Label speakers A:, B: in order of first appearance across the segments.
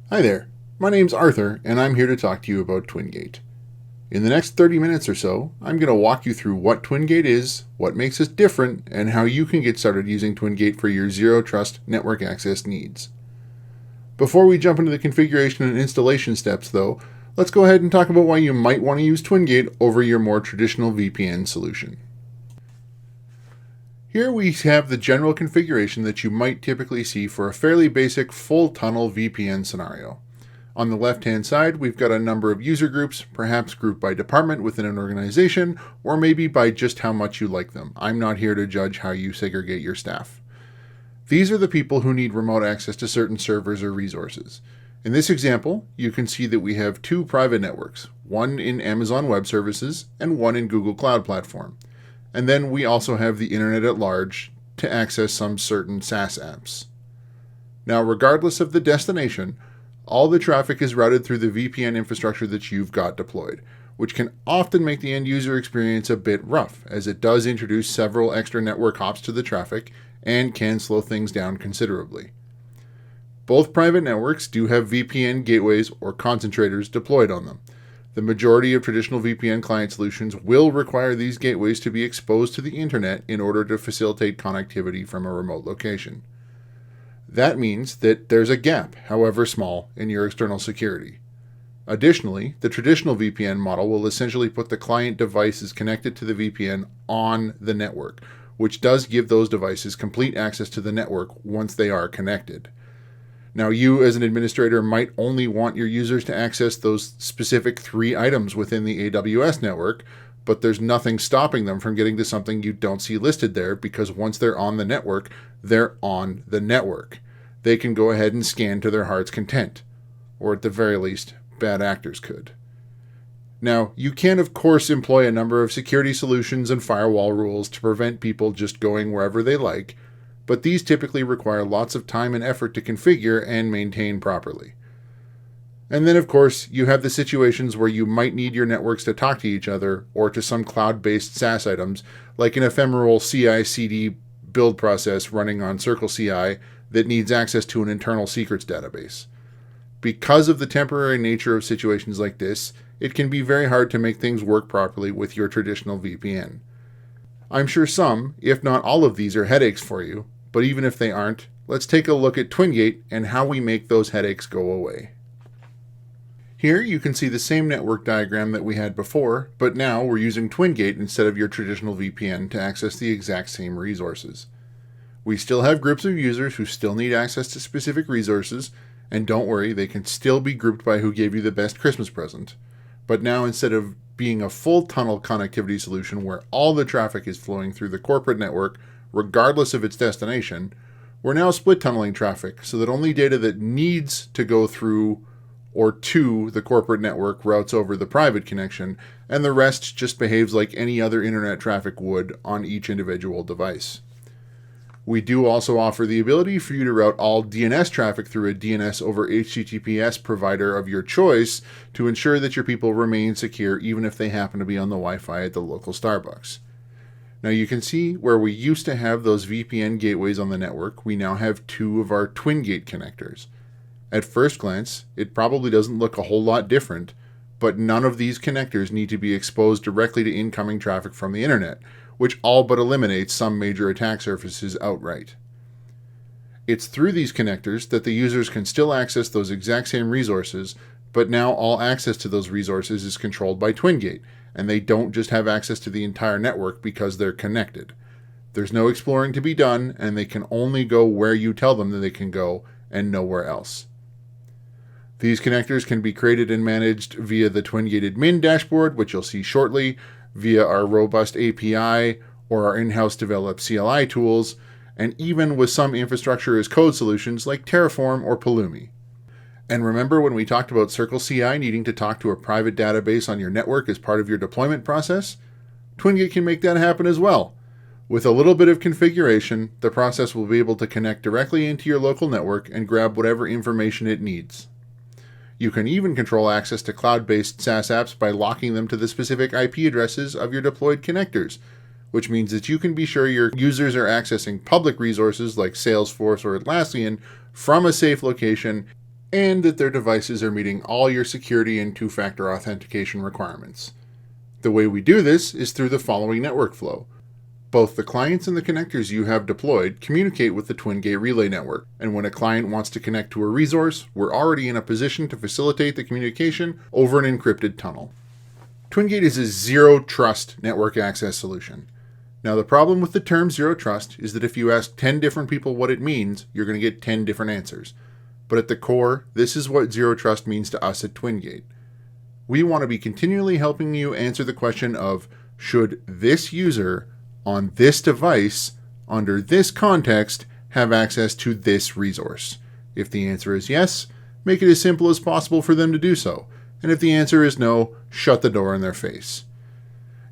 A: Hi there, my name's Arthur, and I'm here to talk to you about Twingate. In the next 30 minutes or so, I'm going to walk you through what Twingate is, what makes it different, and how you can get started using Twingate for your Zero Trust network access needs. Before we jump into the configuration and installation steps, though, let's go ahead and talk about why you might want to use Twingate over your more traditional VPN solution. Here we have the general configuration that you might typically see for a fairly basic full tunnel VPN scenario. On the left-hand side, we've got a number of user groups, perhaps grouped by department within an organization, or maybe by just how much you like them. I'm not here to judge how you segregate your staff. These are the people who need remote access to certain servers or resources. In this example, you can see that we have two private networks, one in Amazon Web Services and one in Google Cloud Platform. And then we also have the internet at large to access some certain SaaS apps. Now, regardless of the destination, all the traffic is routed through the VPN infrastructure that you've got deployed, which can often make the end user experience a bit rough, as it does introduce several extra network hops to the traffic and can slow things down considerably. Both private networks do have VPN gateways or concentrators deployed on them. The majority of traditional VPN client solutions will require these gateways to be exposed to the internet in order to facilitate connectivity from a remote location. That means that there's a gap, however small, in your external security. Additionally, the traditional VPN model will essentially put the client devices connected to the VPN on the network, which does give those devices complete access to the network once they are connected. Now, you as an administrator might only want your users to access those specific 3 items within the AWS network, but there's nothing stopping them from getting to something you don't see listed there, because once they're on the network, they're on the network. They can go ahead and scan to their heart's content, or at the very least, bad actors could. Now, you can of course employ a number of security solutions and firewall rules to prevent people just going wherever they like, but these typically require lots of time and effort to configure and maintain properly. And then, of course, you have the situations where you might need your networks to talk to each other or to some cloud-based SaaS items, like an ephemeral CI/CD build process running on Circle CI that needs access to an internal secrets database. Because of the temporary nature of situations like this, it can be very hard to make things work properly with your traditional VPN. I'm sure some, if not all of these, are headaches for you, but even if they aren't, let's take a look at Twingate and how we make those headaches go away. Here you can see the same network diagram that we had before, but now we're using Twingate instead of your traditional VPN to access the exact same resources. We still have groups of users who still need access to specific resources, and don't worry, they can still be grouped by who gave you the best Christmas present. But now, instead of being a full tunnel connectivity solution where all the traffic is flowing through the corporate network, regardless of its destination, we're now split tunneling traffic so that only data that needs to go through or to the corporate network routes over the private connection, and the rest just behaves like any other internet traffic would on each individual device. We do also offer the ability for you to route all DNS traffic through a DNS over HTTPS provider of your choice to ensure that your people remain secure even if they happen to be on the Wi-Fi at the local Starbucks. Now you can see where we used to have those VPN gateways on the network, we now have 2 of our Twingate connectors. At first glance, it probably doesn't look a whole lot different, but none of these connectors need to be exposed directly to incoming traffic from the internet, which all but eliminates some major attack surfaces outright. It's through these connectors that the users can still access those exact same resources, but now all access to those resources is controlled by Twingate, and they don't just have access to the entire network because they're connected. There's no exploring to be done, and they can only go where you tell them that they can go, and nowhere else. These connectors can be created and managed via the Twingate admin dashboard, which you'll see shortly, via our robust API or our in-house developed CLI tools, and even with some infrastructure as code solutions like Terraform or Pulumi. And remember when we talked about Circle CI needing to talk to a private database on your network as part of your deployment process? Twingate can make that happen as well. With a little bit of configuration, the process will be able to connect directly into your local network and grab whatever information it needs. You can even control access to cloud-based SaaS apps by locking them to the specific IP addresses of your deployed connectors, which means that you can be sure your users are accessing public resources like Salesforce or Atlassian from a safe location and that their devices are meeting all your security and two-factor authentication requirements. The way we do this is through the following network flow. Both the clients and the connectors you have deployed communicate with the Twingate relay network, and when a client wants to connect to a resource, we're already in a position to facilitate the communication over an encrypted tunnel. Twingate is a zero-trust network access solution. Now, the problem with the term zero trust is that if you ask 10 different people what it means, you're going to get 10 different answers. But at the core, this is what zero trust means to us at Twingate. We want to be continually helping you answer the question of, should this user on this device, under this context, have access to this resource? If the answer is yes, make it as simple as possible for them to do so. And if the answer is no, shut the door in their face.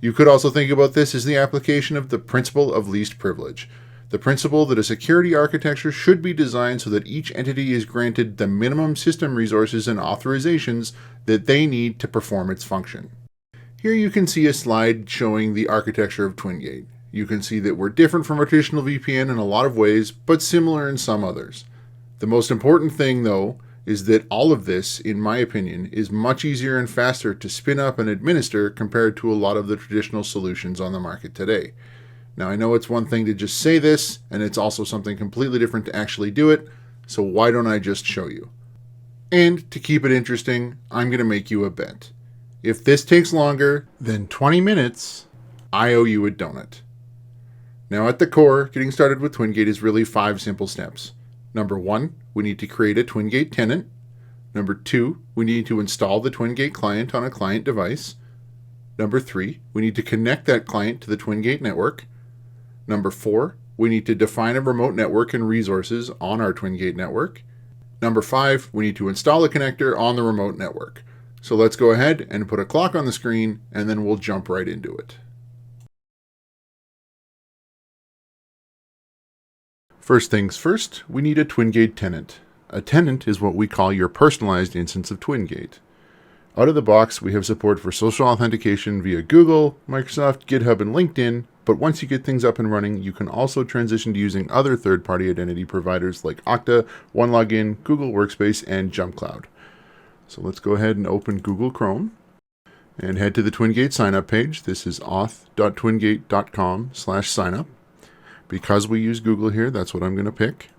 A: You could also think about this as the application of the principle of least privilege. The principle that a security architecture should be designed so that each entity is granted the minimum system resources and authorizations that they need to perform its function. Here you can see a slide showing the architecture of Twingate. You can see that we're different from a traditional VPN in a lot of ways, but similar in some others. The most important thing, though, is that all of this, in my opinion, is much easier and faster to spin up and administer compared to a lot of the traditional solutions on the market today. Now, I know it's one thing to just say this, and it's also something completely different to actually do it, so why don't I just show you? And to keep it interesting, I'm going to make you a bet. If this takes longer than 20 minutes, I owe you a donut. Now, at the core, getting started with Twingate is really 5 simple steps. Number 1, we need to create a Twingate tenant. Number 2, we need to install the Twingate client on a client device. Number 3, we need to connect that client to the Twingate network. Number 4, we need to define a remote network and resources on our Twingate network. Number 5, we need to install a connector on the remote network. So let's go ahead and put a clock on the screen, and then we'll jump right into it. First things first, we need a Twingate tenant. A tenant is what we call your personalized instance of Twingate. Out of the box, we have support for social authentication via Google, Microsoft, GitHub, and LinkedIn, but once you get things up and running, you can also transition to using other third-party identity providers like Okta, OneLogin, Google Workspace, and JumpCloud. So let's go ahead and open Google Chrome and head to the Twingate signup page. This is auth.twingate.com/signup. Because we use Google here, that's what I'm going to pick.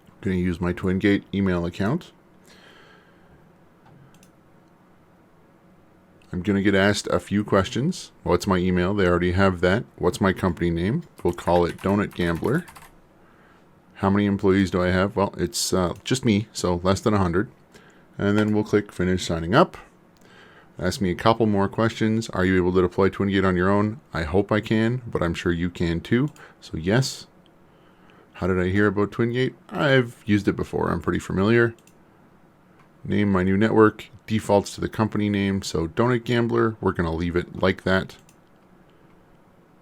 A: I'm going to use my Twingate email account. I'm going to get asked a few questions. What's my email? They already have that. What's my company name? We'll call it Donut Gambler. How many employees do I have? Well, it's just me, so less than 100. And then we'll click Finish Signing Up. Ask me a couple more questions. Are you able to deploy Twingate on your own? I hope I can, but I'm sure you can too. So yes. How did I hear about Twingate? I've used it before. I'm pretty familiar. Name my new network. Defaults to the company name. So Donut Gambler. We're going to leave it like that.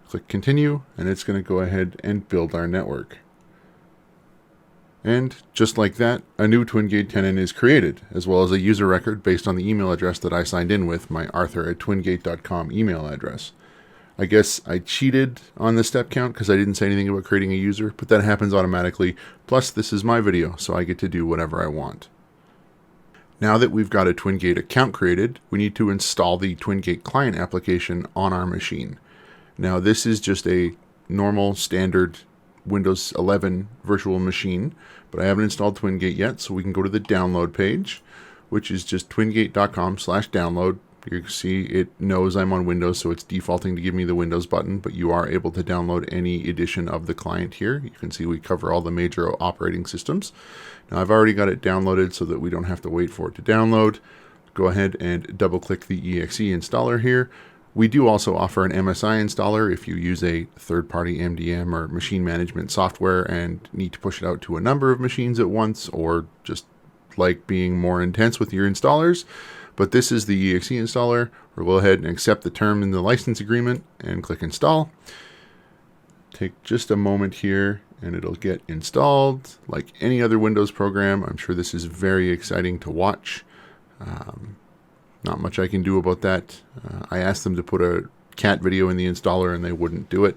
A: Click Continue, and it's going to go ahead and build our network. And just like that, a new Twingate tenant is created, as well as a user record based on the email address that I signed in with, my arthur@twingate.com email address. I guess I cheated on the step count because I didn't say anything about creating a user, but that happens automatically. Plus, this is my video, so I get to do whatever I want. Now that we've got a Twingate account created, we need to install the Twingate client application on our machine. Now, this is just a normal, standard Windows 11 virtual machine, but I haven't installed Twingate yet, so we can go to the download page, which is just twingate.com/download. You can see it knows I'm on Windows, so it's defaulting to give me the Windows button, but you are able to download any edition of the client here. You can see we cover all the major operating systems. Now, I've already got it downloaded so that we don't have to wait for it to download. Go ahead and double-click the exe installer here. We do also offer an MSI installer if you use a third-party MDM or machine management software and need to push it out to a number of machines at once, or just like being more intense with your installers. But this is the exe installer. We'll go ahead and accept the term in the license agreement and click Install. Take just a moment here and it'll get installed like any other Windows program. I'm sure this is very exciting to watch. Not much I can do about that. I asked them to put a cat video in the installer and they wouldn't do it.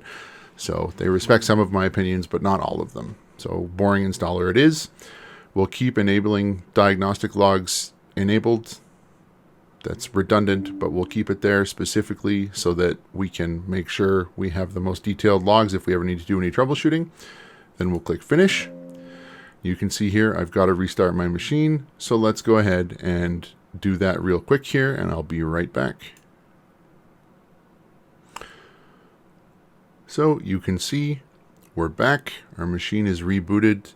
A: So they respect some of my opinions, but not all of them. So boring installer it is. We'll keep enabling diagnostic logs enabled. That's redundant, but we'll keep it there specifically so that we can make sure we have the most detailed logs if we ever need to do any troubleshooting. Then we'll click Finish. You can see here I've got to restart my machine, so let's go ahead and do that real quick here, and I'll be right back. So you can see we're back. Our machine is rebooted,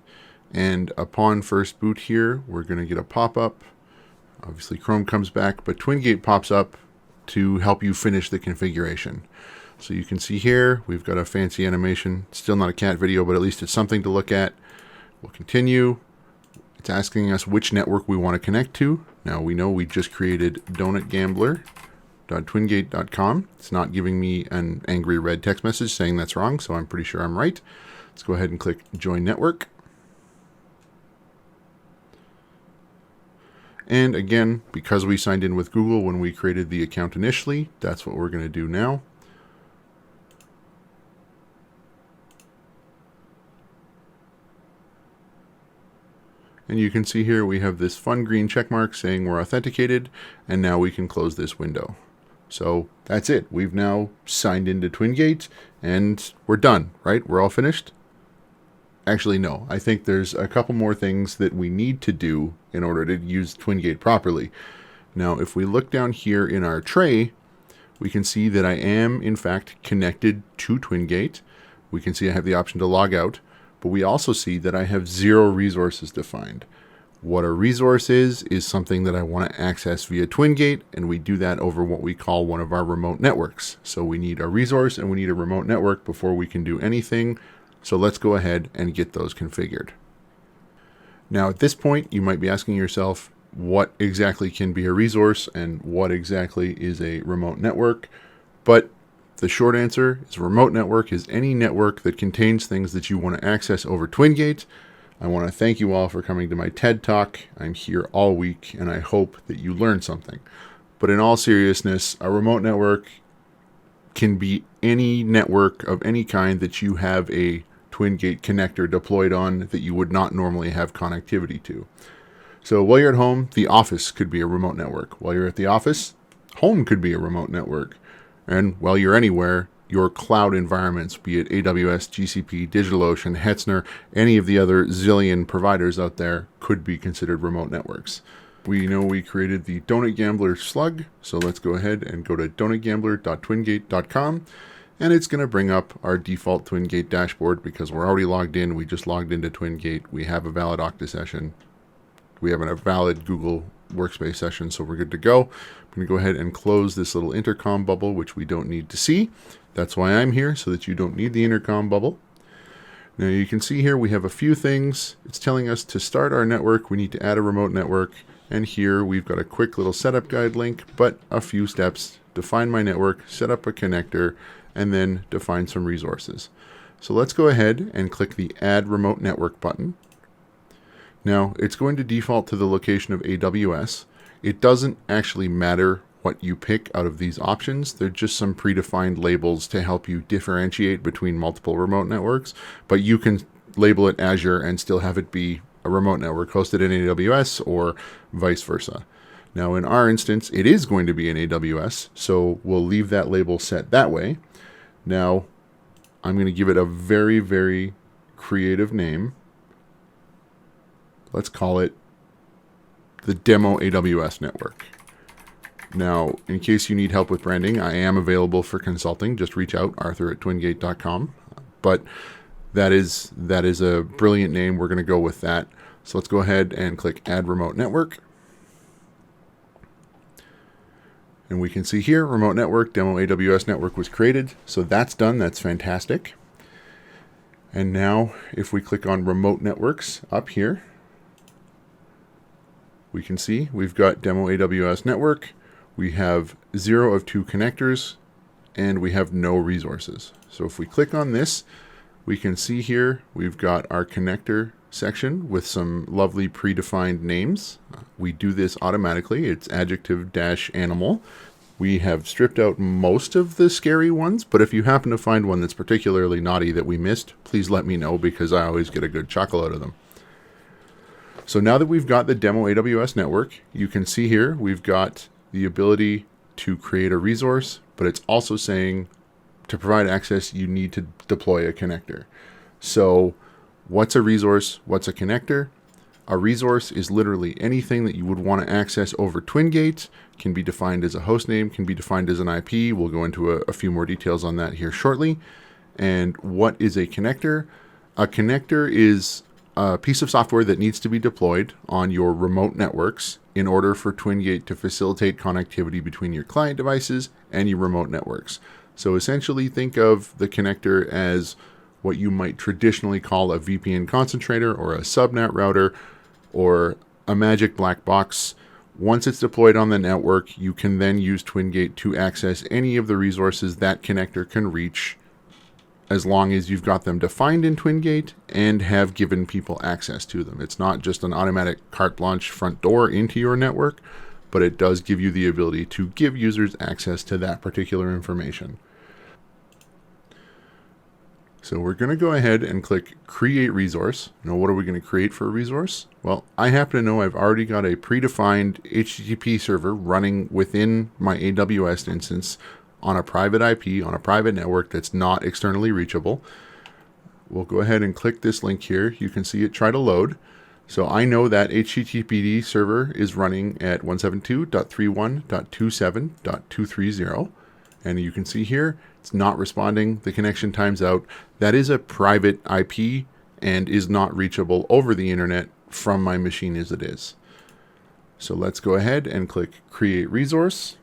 A: and upon first boot here, we're going to get a pop-up. Obviously Chrome comes back, but Twingate pops up to help you finish the configuration. So you can see here, we've got a fancy animation. Still not a cat video, but at least it's something to look at. We'll continue. It's asking us which network we want to connect to. Now we know we just created donutgambler.twingate.com. It's not giving me an angry red text message saying that's wrong, so I'm pretty sure I'm right. Let's go ahead and click Join Network. And again, because we signed in with Google when we created the account initially, that's what we're going to do now. And you can see here we have this fun green check mark saying we're authenticated, and now we can close this window. So that's it. We've now signed into Twingate, and we're done, right? We're all finished? Actually, no. I think there's a couple more things that we need to do in order to use Twingate properly. Now, if we look down here in our tray, we can see that I am, in fact, connected to Twingate. We can see I have the option to log out, but we also see that I have 0 resources defined. What a resource is something that I want to access via Twingate, and we do that over what we call one of our remote networks. So we need a resource and we need a remote network before we can do anything. So let's go ahead and get those configured. Now at this point, you might be asking yourself, what exactly can be a resource and what exactly is a remote network? But the short answer is a remote network is any network that contains things that you want to access over Twingate. I want to thank you all for coming to my TED Talk. I'm here all week and I hope that you learned something. But in all seriousness, a remote network can be any network of any kind that you have a Twingate connector deployed on that you would not normally have connectivity to. So while you're at home, the office could be a remote network. While you're at the office, home could be a remote network. And while you're anywhere, your cloud environments, be it AWS, GCP, DigitalOcean, Hetzner, any of the other zillion providers out there, could be considered remote networks. We know we created the Donut Gambler slug, so let's go ahead and go to donutgambler.twingate.com. And it's going to bring up our default Twingate dashboard because we're already logged in. We just logged into Twingate. We have a valid Okta session. We have a valid Google Workspace session, so we're good to go. I'm going to go ahead and close this little intercom bubble, which we don't need to see. That's why I'm here, so that you don't need the intercom bubble. Now you can see here we have a few things. It's telling us to start our network. We need to add a remote network. And here we've got a quick little setup guide link, but a few steps. Define my network, set up a connector, and then define some resources. So let's go ahead and click the Add Remote Network button. Now, it's going to default to the location of AWS. It doesn't actually matter what you pick out of these options. They're just some predefined labels to help you differentiate between multiple remote networks, but you can label it Azure and still have it be a remote network hosted in AWS or vice versa. Now, in our instance, it is going to be in AWS, so we'll leave that label set that way. Now, I'm going to give it a very, very creative name. Let's call it the Demo AWS Network. Now, in case you need help with branding, I am available for consulting. Just reach out, arthur@twingate.com. But that is a brilliant name. We're going to go with that. So let's go ahead and click Add Remote Network. And we can see here, Remote Network, Demo AWS Network was created. So that's done. That's fantastic. And now, if we click on Remote Networks up here, we can see we've got Demo AWS Network. We have 0 of 2 connectors, and we have no resources. So if we click on this, we can see here we've got our connector section with some lovely predefined names. We do this automatically. It's adjective-animal. We have stripped out most of the scary ones, but if you happen to find one that's particularly naughty that we missed, please let me know because I always get a good chuckle out of them. So now that we've got the demo AWS network, you can see here we've got the ability to create a resource, but it's also saying to provide access, you need to deploy a connector. So what's a resource? What's a connector? A resource is literally anything that you would want to access over Twingate. Can be defined as a host name, can be defined as an IP. We'll go into a few more details on that here shortly. And what is a connector? A connector is a piece of software that needs to be deployed on your remote networks in order for Twingate to facilitate connectivity between your client devices and your remote networks. So essentially think of the connector as what you might traditionally call a VPN concentrator or a subnet router or a magic black box. Once it's deployed on the network, you can then use Twingate to access any of the resources that connector can reach, as long as you've got them defined in Twingate and have given people access to them. It's not just an automatic carte blanche front door into your network, but it does give you the ability to give users access to that particular information. So we're going to go ahead and click Create Resource. Now, what are we going to create for a resource? Well, I happen to know I've already got a predefined HTTP server running within my AWS instance on a private IP, on a private network that's not externally reachable. We'll go ahead and click this link here. You can see it try to load. So I know that HTTPD server is running at 172.31.27.230. And you can see here, it's not responding. The connection times out. That is a private IP and is not reachable over the internet from my machine as it is. So let's go ahead and click Create Resource.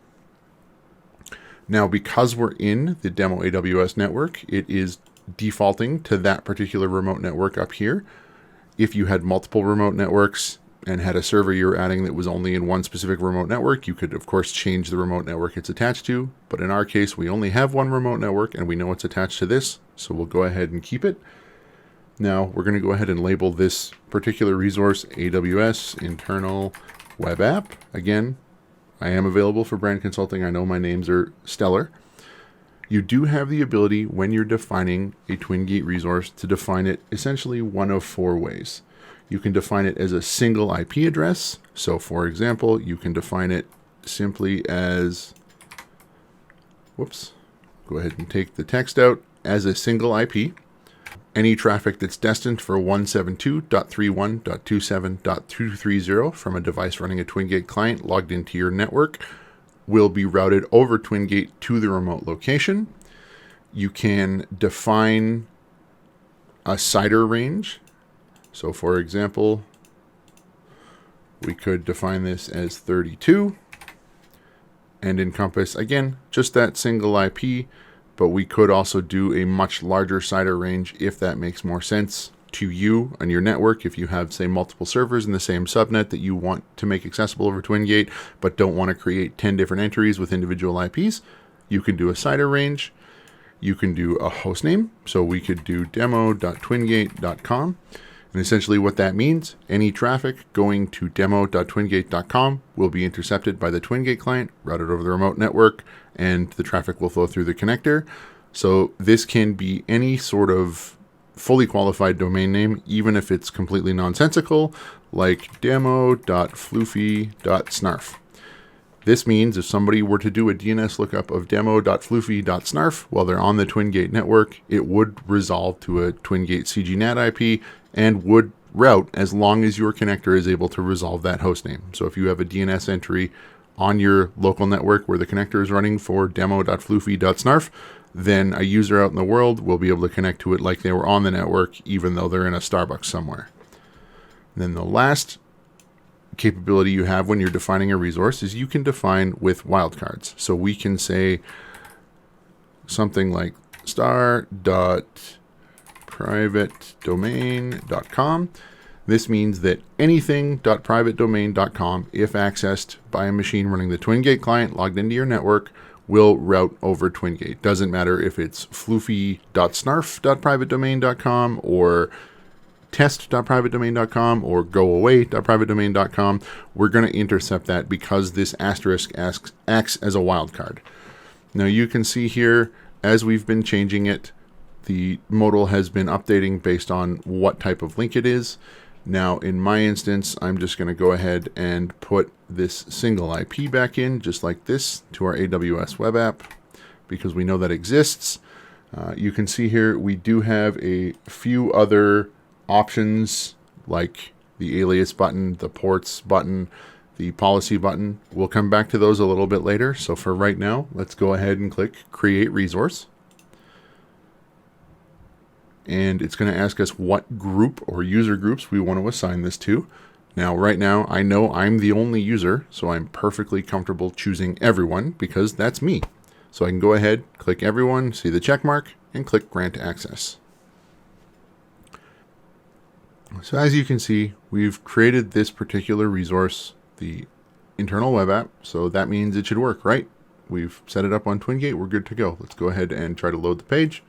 A: Now, because we're in the demo AWS network, it is defaulting to that particular remote network up here. If you had multiple remote networks and had a server you're adding that was only in one specific remote network, you could, of course, change the remote network it's attached to. But in our case, we only have one remote network and we know it's attached to this, so we'll go ahead and keep it. Now, we're going to go ahead and label this particular resource AWS Internal Web App. Again, I am available for brand consulting. I know my names are stellar. You do have the ability, when you're defining a Twingate resource, to define it essentially one of four ways. You can define it as a single IP address. So, for example, you can define it simply as, go ahead and take the text out, as a single IP. Any traffic that's destined for 172.31.27.230 from a device running a Twingate client logged into your network will be routed over Twingate to the remote location. You can define a CIDR range. So for example, we could define this as 32 and encompass, again, just that single IP. But we could also do a much larger CIDR range if that makes more sense to you and your network. If you have, say, multiple servers in the same subnet that you want to make accessible over Twingate, but don't want to create 10 different entries with individual IPs, you can do a CIDR range. You can do a host name. So we could do demo.twingate.com. And essentially what that means, any traffic going to demo.twingate.com will be intercepted by the Twingate client, routed over the remote network, and the traffic will flow through the connector. So this can be any sort of fully qualified domain name, even if it's completely nonsensical, like demo.floofy.snarf. This means if somebody were to do a DNS lookup of demo.floofy.snarf while they're on the Twingate network, it would resolve to a Twingate CGNAT IP and would route as long as your connector is able to resolve that host name. So if you have a DNS entry on your local network where the connector is running for demo.floofy.snarf, then a user out in the world will be able to connect to it like they were on the network, even though they're in a Starbucks somewhere. And then the last capability you have when you're defining a resource is you can define with wildcards. So we can say something like star.privatedomain.com. This means that anything.privatedomain.com, if accessed by a machine running the Twingate client logged into your network, will route over Twingate. Doesn't matter if it's floofy.snarf.privatedomain.com or test.privatedomain.com or goaway.privatedomain.com. We're going to intercept that because this asterisk acts as a wildcard. Now you can see here, as we've been changing it, the modal has been updating based on what type of link it is. Now in my instance, I'm just going to go ahead and put this single IP back in just like this to our AWS web app because we know that exists. You can see here we do have a few other options like the alias button, the ports button, the policy button. We'll come back to those a little bit later. So for right now, let's go ahead and click Create Resource. And it's going to ask us what group or user groups we want to assign this to. Now, right now, I know I'm the only user, so I'm perfectly comfortable choosing everyone because that's me. So I can go ahead, click everyone, see the check mark, and click Grant Access. So as you can see, we've created this particular resource, the internal web app, so that means it should work, right? We've set it up on Twingate, we're good to go. Let's go ahead and try to load the page,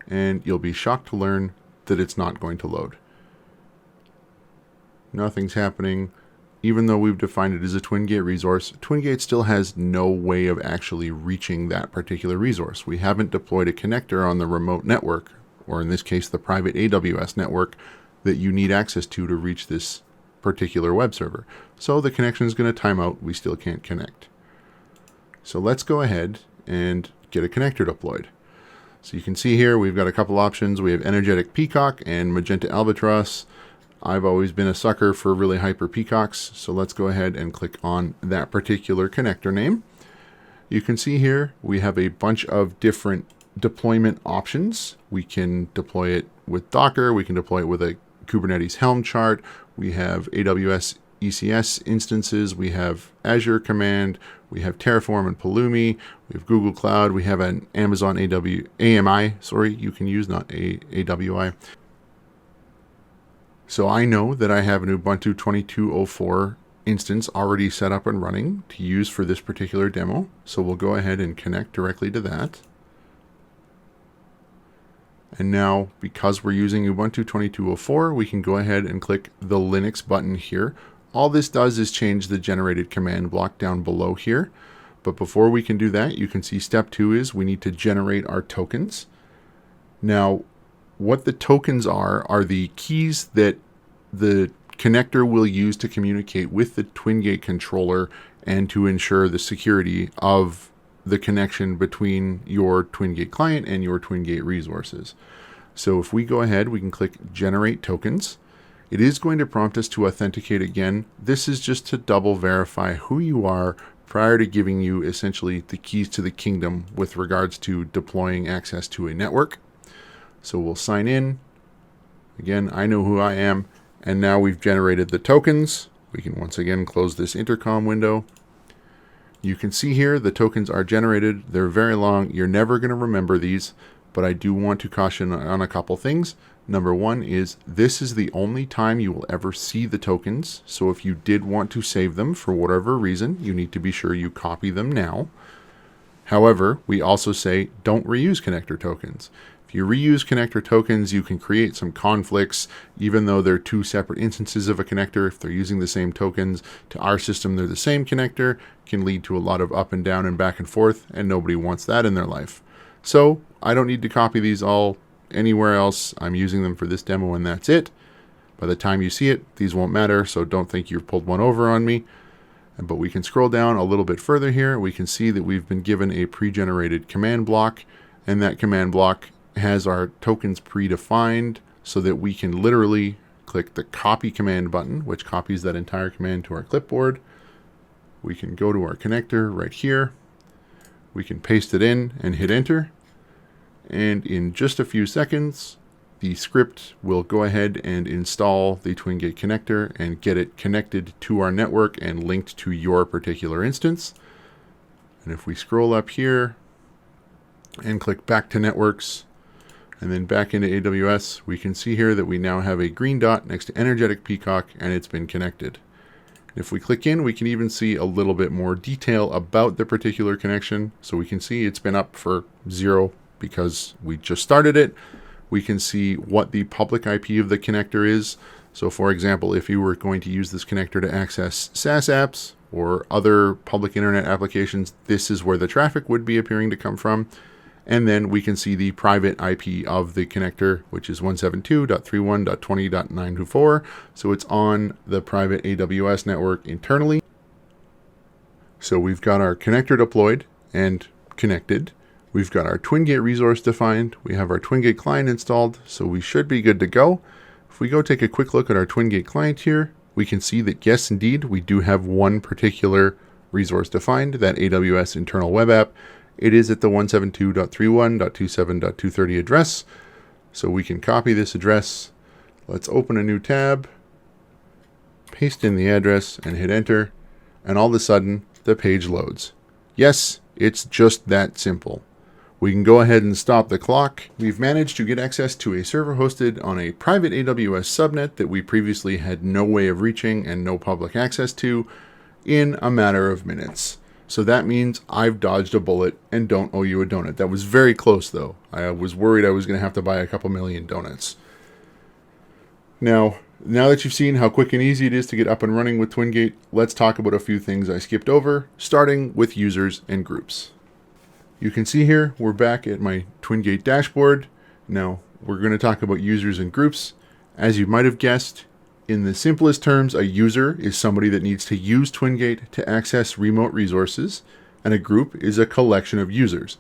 A: and you'll be shocked to learn that it's not going to load. Nothing's happening. Even though we've defined it as a Twingate resource, Twingate still has no way of actually reaching that particular resource. We haven't deployed a connector on the remote network, or in this case, the private AWS network, that you need access to reach this particular web server. So the connection is going to time out. We still can't connect. So let's go ahead and get a connector deployed. So you can see here we've got a couple options. We have Energetic Peacock and Magenta Albatross. I've always been a sucker for really hyper peacocks, so let's go ahead and click on that particular connector name. You can see here we have a bunch of different deployment options. We can deploy it with Docker, we can deploy it with a Kubernetes Helm chart, we have AWS ECS instances, we have Azure Command, we have Terraform and Pulumi, we have Google Cloud, we have an Amazon AMI, you can use, not AWI. So I know that I have an Ubuntu 22.04 instance already set up and running to use for this particular demo. So we'll go ahead and connect directly to that. And now, because we're using Ubuntu 22.04, we can go ahead and click the Linux button here. All this does is change the generated command block down below here. But before we can do that, you can see step 2 is we need to generate our tokens. Now, what the tokens are the keys that the connector will use to communicate with the Twingate controller and to ensure the security of the connection between your Twingate client and your Twingate resources. So if we go ahead, we can click Generate Tokens. It is going to prompt us to authenticate again. This is just to double verify who you are prior to giving you essentially the keys to the kingdom with regards to deploying access to a network. So we'll sign in. Again, I know who I am. And now we've generated the tokens. We can once again close this intercom window. You can see here the tokens are generated. They're very long. You're never going to remember these, but I do want to caution on a couple things. Number one is this is the only time you will ever see the tokens. So if you did want to save them for whatever reason, you need to be sure you copy them now. However, we also say don't reuse connector tokens. If you reuse connector tokens, you can create some conflicts, even though they're two separate instances of a connector. If they're using the same tokens, to our system they're the same connector, can lead to a lot of up and down and back and forth, and nobody wants that in their life. So I don't need to copy these all anywhere else. I'm using them for this demo and that's it. By the time you see it, these won't matter, so don't think you've pulled one over on me. But we can scroll down a little bit further here. We can see that we've been given a pre-generated command block, and that command block has our tokens predefined so that we can literally click the copy command button, which copies that entire command to our clipboard. We can go to our connector right here. We can paste it in and hit enter. And in just a few seconds, the script will go ahead and install the Twingate connector and get it connected to our network and linked to your particular instance. And if we scroll up here and click back to networks and then back into AWS, we can see here that we now have a green dot next to Energetic Peacock and it's been connected. If we click in, we can even see a little bit more detail about the particular connection. So we can see it's been up for 0 because we just started it. We can see what the public IP of the connector is. So for example, if you were going to use this connector to access SaaS apps or other public internet applications, this is where the traffic would be appearing to come from. And then we can see the private IP of the connector, which is 172.31.20.924. So it's on the private AWS network internally. So we've got our connector deployed and connected. We've got our Twingate resource defined. We have our Twingate client installed, so we should be good to go. If we go take a quick look at our Twingate client here, we can see that yes, indeed, we do have one particular resource defined, that AWS internal web app. It is at the 172.31.27.230 address. So we can copy this address. Let's open a new tab, paste in the address, and hit enter. And all of a sudden, the page loads. Yes, it's just that simple. We can go ahead and stop the clock. We've managed to get access to a server hosted on a private AWS subnet that we previously had no way of reaching and no public access to in a matter of minutes. So that means I've dodged a bullet and don't owe you a donut. That was very close though. I was worried I was going to have to buy a couple million donuts. Now that you've seen how quick and easy it is to get up and running with Twingate, let's talk about a few things I skipped over, starting with users and groups. You can see here, we're back at my Twingate dashboard. Now, we're going to talk about users and groups. As you might have guessed, in the simplest terms, a user is somebody that needs to use Twingate to access remote resources, and a group is a collection of users.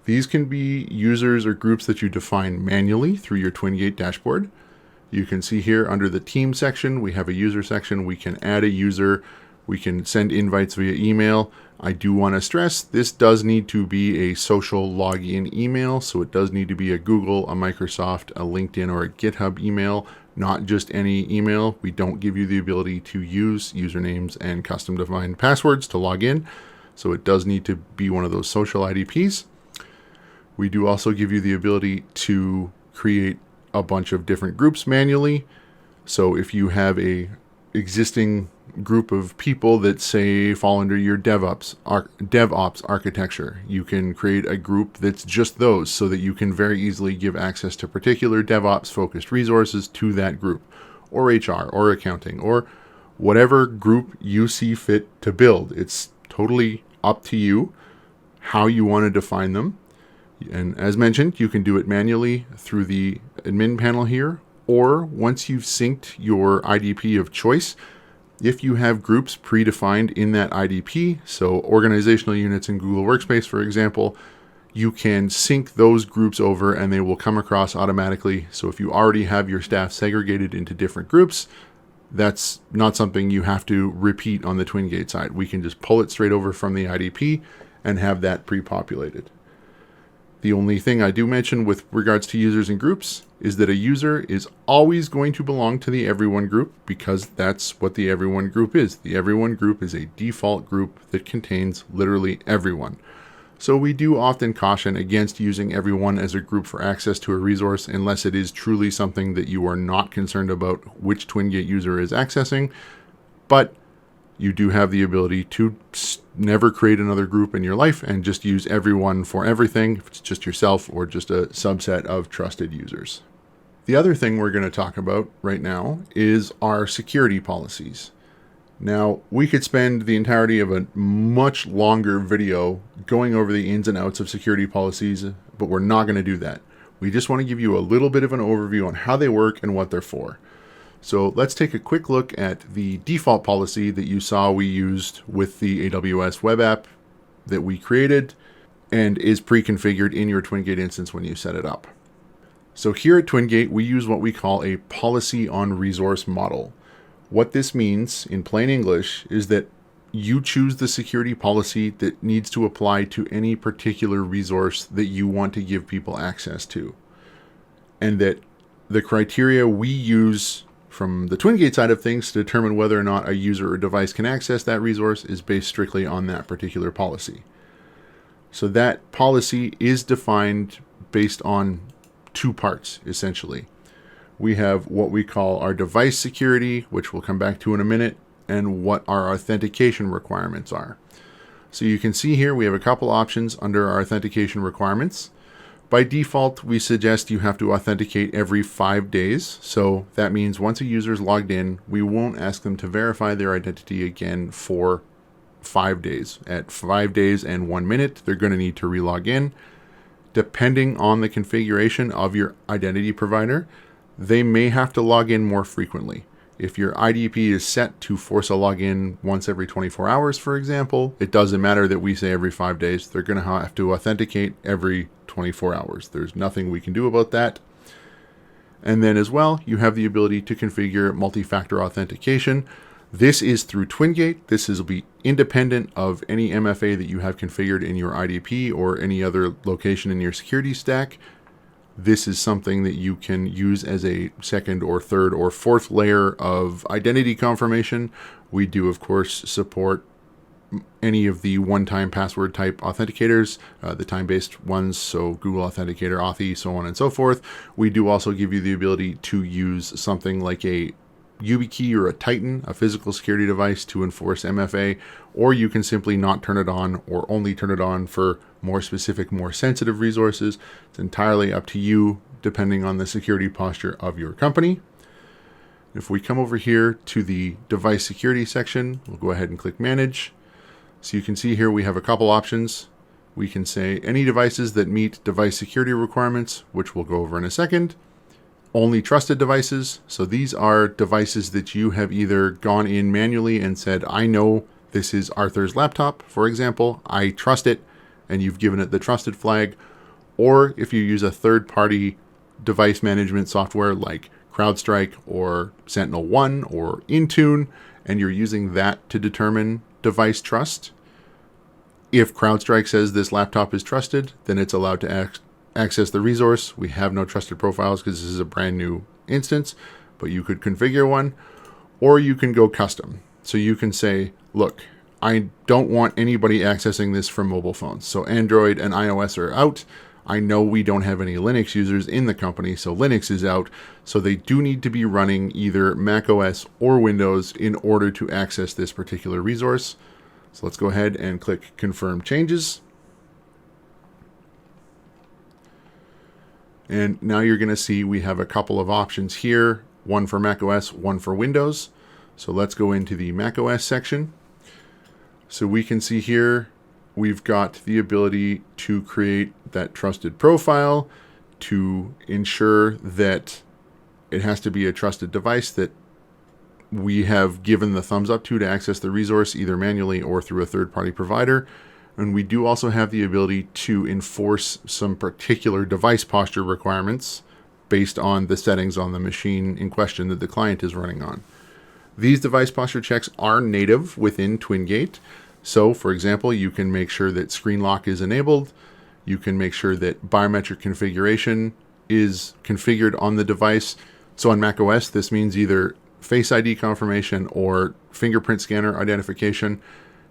A: These can be users or groups that you define manually through your Twingate dashboard. You can see here under the team section, we have a user section. We can add a user. We can send invites via email. I do want to stress this does need to be a social login email. So it does need to be a Google, a Microsoft, a LinkedIn, or a GitHub email, not just any email. We don't give you the ability to use usernames and custom defined passwords to log in. So it does need to be one of those social IDPs. We do also give you the ability to create a bunch of different groups manually. So if you have a existing group of people that say fall under your DevOps architecture, you can create a group that's just those so that you can very easily give access to particular DevOps focused resources to that group, or HR or accounting or whatever group you see fit to build. It's totally up to you how you want to define them. And as mentioned, you can do it manually through the admin panel here, or once you've synced your IDP of choice, if you have groups predefined in that IDP, so organizational units in Google Workspace, for example, you can sync those groups over and they will come across automatically. So if you already have your staff segregated into different groups, that's not something you have to repeat on the Twingate side. We can just pull it straight over from the IDP and have that pre-populated. The only thing I do mention with regards to users and groups is that a user is always going to belong to the everyone group because that's what the everyone group is. The everyone group is a default group that contains literally everyone. So we do often caution against using everyone as a group for access to a resource unless it is truly something that you are not concerned about which Twingate user is accessing. But you do have the ability to never create another group in your life and just use everyone for everything, if it's just yourself or just a subset of trusted users. The other thing we're going to talk about right now is our security policies. Now, we could spend the entirety of a much longer video going over the ins and outs of security policies, but we're not going to do that. We just want to give you a little bit of an overview on how they work and what they're for. So let's take a quick look at the default policy that you saw we used with the AWS web app that we created and is pre-configured in your Twingate instance when you set it up. So here at Twingate, we use what we call a policy on resource model. What this means in plain English is that you choose the security policy that needs to apply to any particular resource that you want to give people access to. And that the criteria we use from the Twingate side of things to determine whether or not a user or device can access that resource is based strictly on that particular policy. So that policy is defined based on two parts, essentially. We have what we call our device security, which we'll come back to in a minute, and what our authentication requirements are. So you can see here we have a couple options under our authentication requirements. By default, we suggest you have to authenticate every 5 days. So that means once a user is logged in, we won't ask them to verify their identity again for 5 days. At 5 days and 1 minute, they're going to need to relog in. Depending on the configuration of your identity provider, they may have to log in more frequently. If your IDP is set to force a login once every 24 hours, for example, it doesn't matter that we say every 5 days. They're going to have to authenticate every 24 hours. There's nothing we can do about that. And then as well, you have the ability to configure multi-factor authentication. This is through Twingate. This will be independent of any MFA that you have configured in your IDP or any other location in your security stack. This is something that you can use as a second or third or fourth layer of identity confirmation. We do, of course, support any of the one-time password type authenticators, the time-based ones, so Google Authenticator, Authy, so on and so forth. We do also give you the ability to use something like a YubiKey or a Titan, a physical security device, to enforce MFA, or you can simply not turn it on or only turn it on for more specific, more sensitive resources. It's entirely up to you, depending on the security posture of your company. If we come over here to the device security section, we'll go ahead and click Manage. So you can see here we have a couple options. We can say any devices that meet device security requirements, which we'll go over in a second. Only trusted devices. So these are devices that you have either gone in manually and said, I know this is Arthur's laptop, for example, I trust it, and you've given it the trusted flag. Or if you use a third-party device management software like CrowdStrike or SentinelOne or Intune, and you're using that to determine device trust. If CrowdStrike says this laptop is trusted, then it's allowed to access the resource. We have no trusted profiles because this is a brand new instance, but you could configure one, or you can go custom. So you can say, look, I don't want anybody accessing this from mobile phones. So Android and iOS are out. I know we don't have any Linux users in the company, so Linux is out. So they do need to be running either Mac OS or Windows in order to access this particular resource. So let's go ahead and click Confirm Changes. And now you're going to see we have a couple of options here, one for Mac OS, one for Windows. So let's go into the Mac OS section. So we can see here we've got the ability to create that trusted profile, to ensure that it has to be a trusted device that we have given the thumbs up to access the resource either manually or through a third-party provider. And we do also have the ability to enforce some particular device posture requirements based on the settings on the machine in question that the client is running on. These device posture checks are native within Twingate. So, for example, you can make sure that screen lock is enabled. You can make sure that biometric configuration is configured on the device. So on Mac OS, this means either Face ID confirmation or fingerprint scanner identification.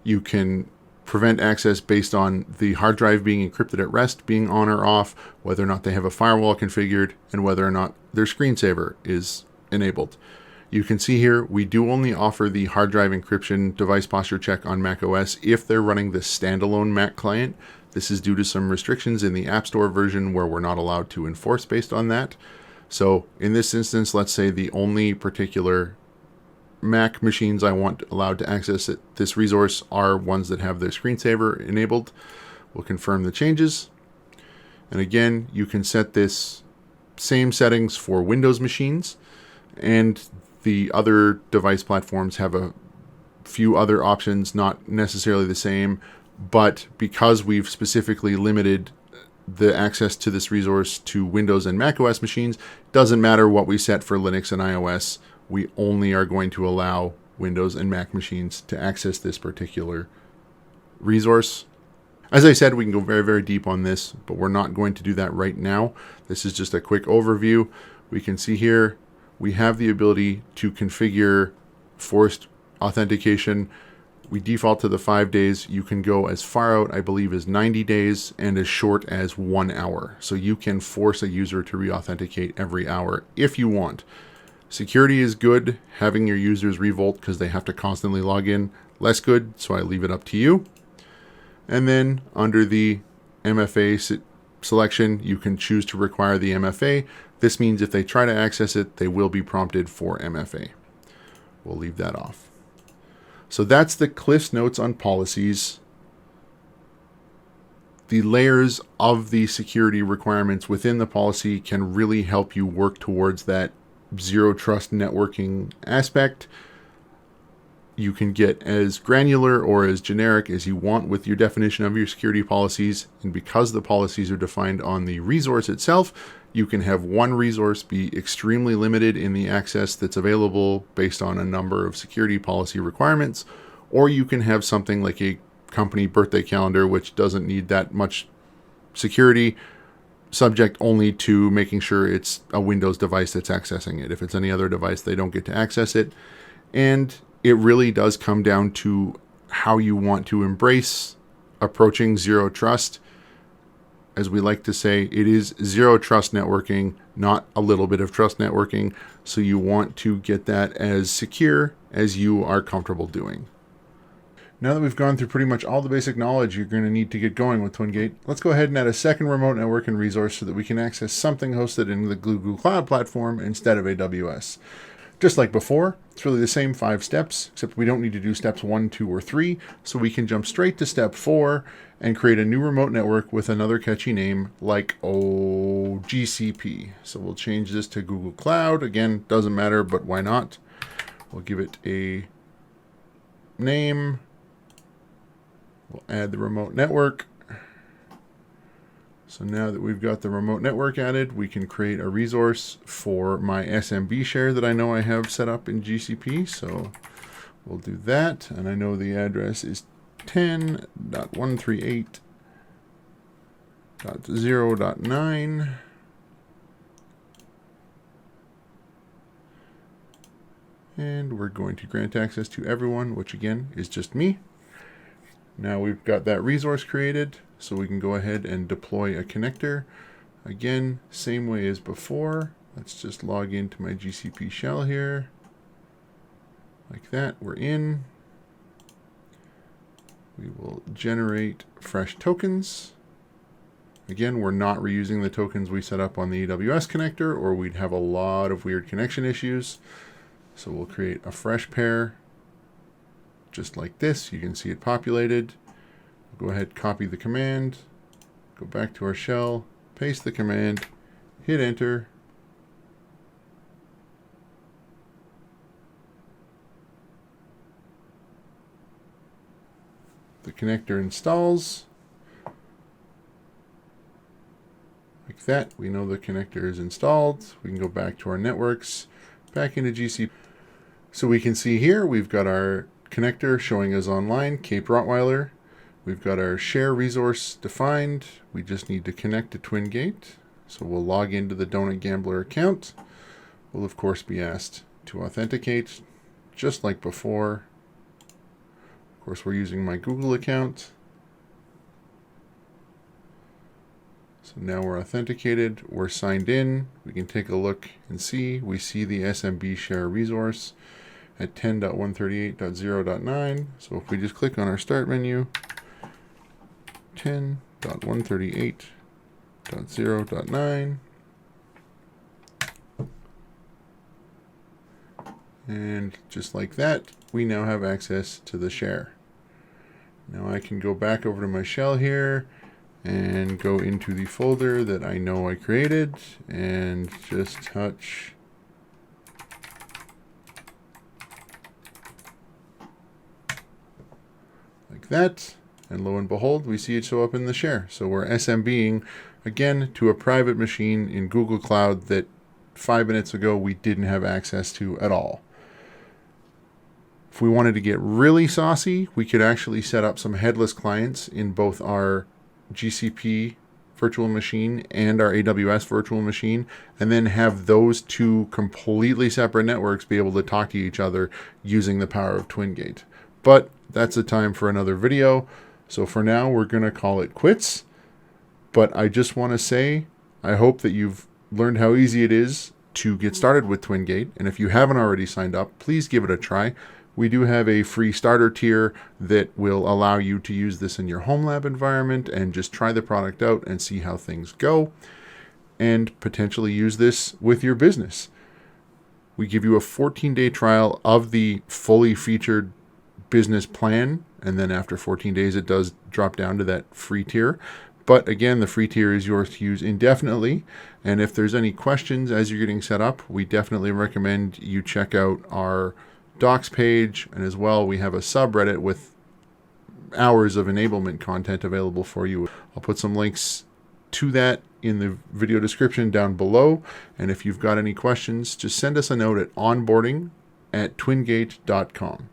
A: You can prevent access based on the hard drive being encrypted at rest being on or off, whether or not they have a firewall configured, and whether or not their screensaver is enabled. You can see here, we do only offer the hard drive encryption device posture check on Mac OS if they're running the standalone Mac client. This is due to some restrictions in the App Store version where we're not allowed to enforce based on that. So in this instance, let's say the only particular Mac machines I want allowed to access this resource are ones that have their screensaver enabled. We'll confirm the changes. And again, you can set this same settings for Windows machines, and the other device platforms have a few other options, not necessarily the same, but because we've specifically limited the access to this resource to Windows and Mac OS machines, doesn't matter what we set for Linux and iOS, we only are going to allow Windows and Mac machines to access this particular resource. As I said, we can go very, very deep on this, but we're not going to do that right now. This is just a quick overview. We can see here we have the ability to configure forced authentication. We default to the 5 days. You can go as far out, I believe, as 90 days and as short as 1 hour. So you can force a user to re-authenticate every hour if you want. Security is good. Having your users revolt because they have to constantly log in, less good, so I leave it up to you. And then under the MFA selection, you can choose to require the MFA. This means if they try to access it, they will be prompted for MFA. We'll leave that off. So that's the Cliff's Notes on policies. the layers of the security requirements within the policy can really help you work towards that zero trust networking aspect. You can get as granular or as generic as you want with your definition of your security policies. And because the policies are defined on the resource itself, you can have one resource be extremely limited in the access that's available based on a number of security policy requirements, or you can have something like a company birthday calendar, which doesn't need that much security, subject only to making sure it's a Windows device that's accessing it. If it's any other device, they don't get to access it. And it really does come down to how you want to embrace approaching zero trust. As we like to say, it is zero trust networking, not a little bit of trust networking. So you want to get that as secure as you are comfortable doing. Now that we've gone through pretty much all the basic knowledge you're going to need to get going with Twingate, let's go ahead and add a second remote network and resource so that we can access something hosted in the Google Cloud platform instead of AWS. Just like before, it's really the same 5 steps, except we don't need to do steps 1, 2, or 3, so we can jump straight to step 4 and create a new remote network with another catchy name like GCP. So we'll change this to Google Cloud. Again, doesn't matter, but why not? We'll give it a name. We'll add the remote network. So now that we've got the remote network added, we can create a resource for my SMB share that I know I have set up in GCP. So we'll do that. And I know the address is 10.138.0.9. And we're going to grant access to everyone, which again is just me. Now we've got that resource created, so we can go ahead and deploy a connector. Again, same way as before. Let's just log into my GCP shell here. Like that, we're in. We will generate fresh tokens. Again, we're not reusing the tokens we set up on the AWS connector, or we'd have a lot of weird connection issues. So we'll create a fresh pair. Just like this, you can see it populated. We'll go ahead, copy the command, go back to our shell, paste the command, hit enter. The connector installs. Like that, we know the connector is installed. We can go back to our networks, back into GCP. So we can see here, we've got our connector showing us online, Cape Rottweiler. We've got our share resource defined. We just need to connect to Twingate. So we'll log into the Donut Gambler account. We'll of course be asked to authenticate, just like before. Of course, we're using my Google account. So now we're authenticated, we're signed in. We can take a look and see. We see the SMB share resource at 10.138.0.9. So if we just click on our start menu, 10.138.0.9, and just like that, we now have access to the share. Now I can go back over to my shell here and go into the folder that I know I created and just touch like that, and lo and behold, we see it show up in the share. So we're SMBing again to a private machine in Google Cloud that 5 minutes ago we didn't have access to at all. If we wanted to get really saucy, we could actually set up some headless clients in both our GCP virtual machine and our AWS virtual machine, and then have those two completely separate networks be able to talk to each other using the power of Twingate. But that's a time for another video. So for now, we're going to call it quits. But I just want to say, I hope that you've learned how easy it is to get started with Twingate. And if you haven't already signed up, please give it a try. We do have a free starter tier that will allow you to use this in your home lab environment and just try the product out and see how things go, and potentially use this with your business. We give you a 14-day trial of the fully featured business plan, and then after 14 days it does drop down to that free tier. But again, the free tier is yours to use indefinitely. And if there's any questions as you're getting set up, we definitely recommend you check out our docs page. And as well, we have a subreddit with hours of enablement content available for you. I'll put some links to that in the video description down below. And if you've got any questions, just send us a note at onboarding@twingate.com.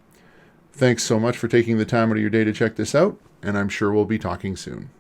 A: Thanks so much for taking the time out of your day to check this out, and I'm sure we'll be talking soon.